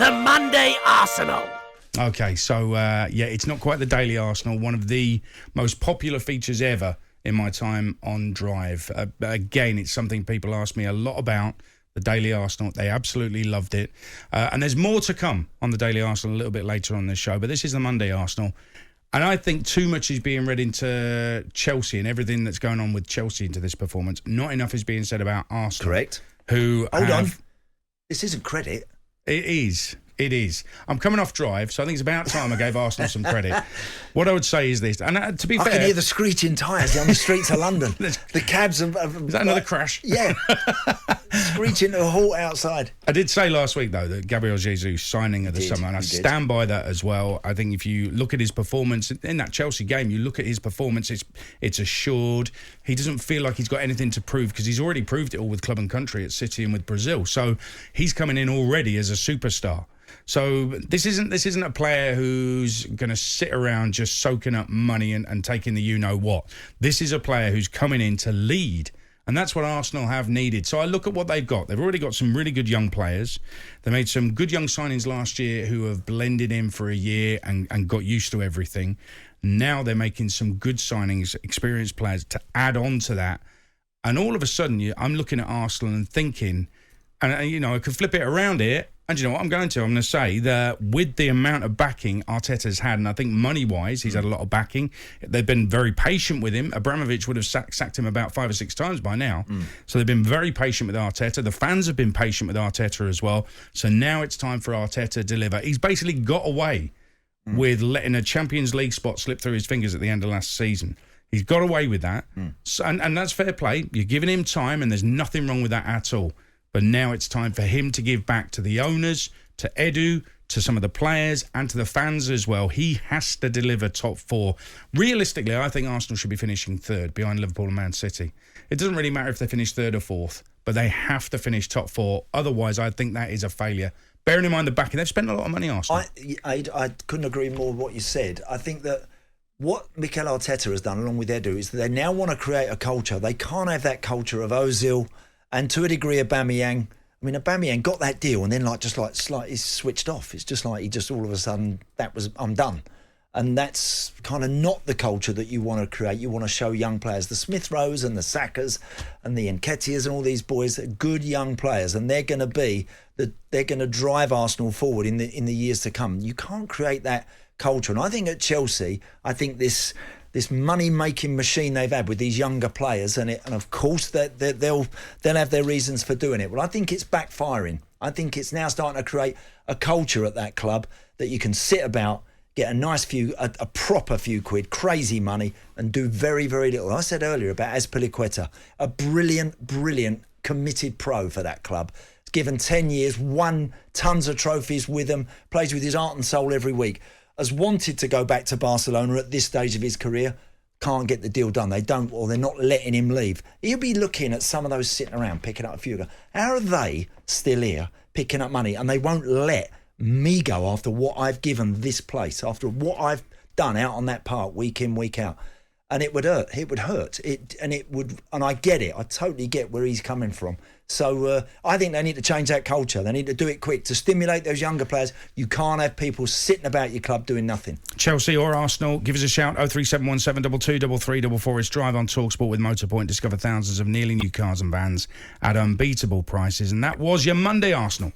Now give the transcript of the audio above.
The Monday Arsenal. Okay, so, it's not quite the Daily Arsenal, one of the most popular features ever in my time on Drive. Again, it's something people ask me a lot about, the Daily Arsenal. They absolutely loved it. And there's more to come on the Daily Arsenal a little bit later on this show, but this is the Monday Arsenal. And I think too much is being read into Chelsea and everything that's going on with Chelsea into this performance. Not enough is being said about Arsenal. Correct. Hold on. This isn't credit. It is. It is. I'm coming off Drive, so I think it's about time I gave Arsenal some credit. What I would say is this, and to be fair... I can hear the screeching tyres on the streets of London. The cabs are... Is that another crash? Yeah. Screeching to a halt outside. I did say last week, though, that Gabriel Jesus signing of the summer, and I stand by that as well. I think if you look at his performance in that Chelsea game, you look at his performance, it's assured. He doesn't feel like he's got anything to prove because he's already proved it all with club and country at City and with Brazil. So he's coming in already as a superstar. So this isn't a player who's going to sit around just soaking up money and taking the you-know-what. This is a player who's coming in to lead, and that's what Arsenal have needed. So I look at what they've got. They've already got some really good young players. They made some good young signings last year who have blended in for a year and got used to everything. Now they're making some good signings, experienced players to add on to that. And all of a sudden, I'm looking at Arsenal and thinking, and I could flip it around here. And you know what I'm going to say that with the amount of backing Arteta's had, and I think money-wise, he's had a lot of backing. They've been very patient with him. Abramovich would have sacked him about 5 or 6 times by now. So they've been very patient with Arteta. The fans have been patient with Arteta as well. So now it's time for Arteta to deliver. He's basically got away with letting a Champions League spot slip through his fingers at the end of last season. He's got away with that. So, and that's fair play. You're giving him time, and there's nothing wrong with that at all. But now it's time for him to give back to the owners, to Edu, to some of the players, and to the fans as well. He has to deliver top 4. Realistically, I think Arsenal should be finishing 3rd behind Liverpool and Man City. It doesn't really matter if they finish 3rd or 4th, but they have to finish top 4. Otherwise, I think that is a failure. Bearing in mind the backing, they've spent a lot of money, Arsenal. I couldn't agree more with what you said. I think that what Mikel Arteta has done, along with Edu, is that they now want to create a culture. They can't have that culture of Ozil, and to a degree, Aubameyang. I mean, Aubameyang got that deal and then slightly switched off. It's just like he just all of a sudden, I'm done. And that's kind of not the culture that you want to create. You want to show young players, the Smith Rowes and the Sakas and the Nketiahs and all these boys, that are good young players, and they're going to drive Arsenal forward in the years to come. You can't create that culture. And I think at Chelsea, this money-making machine they've had with these younger players, and of course they'll have their reasons for doing it. But I think it's backfiring. I think it's now starting to create a culture at that club that you can sit about, get a proper few quid, crazy money, and do very, very little. I said earlier about Azpilicueta, a brilliant, committed pro for that club. He's given 10 years, won tons of trophies with them, plays with his heart and soul every week. Has wanted to go back to Barcelona at this stage of his career, can't get the deal done. They don't, or they're not letting him leave. He'll be looking at some of those sitting around picking up a few. How are they still here picking up money? And they won't let me go after what I've given this place, after what I've done out on that park week in, week out. And it would hurt. And I get it. I totally get where he's coming from. So I think they need to change that culture. They need to do it quick to stimulate those younger players. You can't have people sitting about your club doing nothing. Chelsea or Arsenal, give us a shout. 03717 22 3344 is Drive on talkSPORT with Motorpoint. Discover thousands of nearly new cars and vans at unbeatable prices. And that was your Monday Arsenal.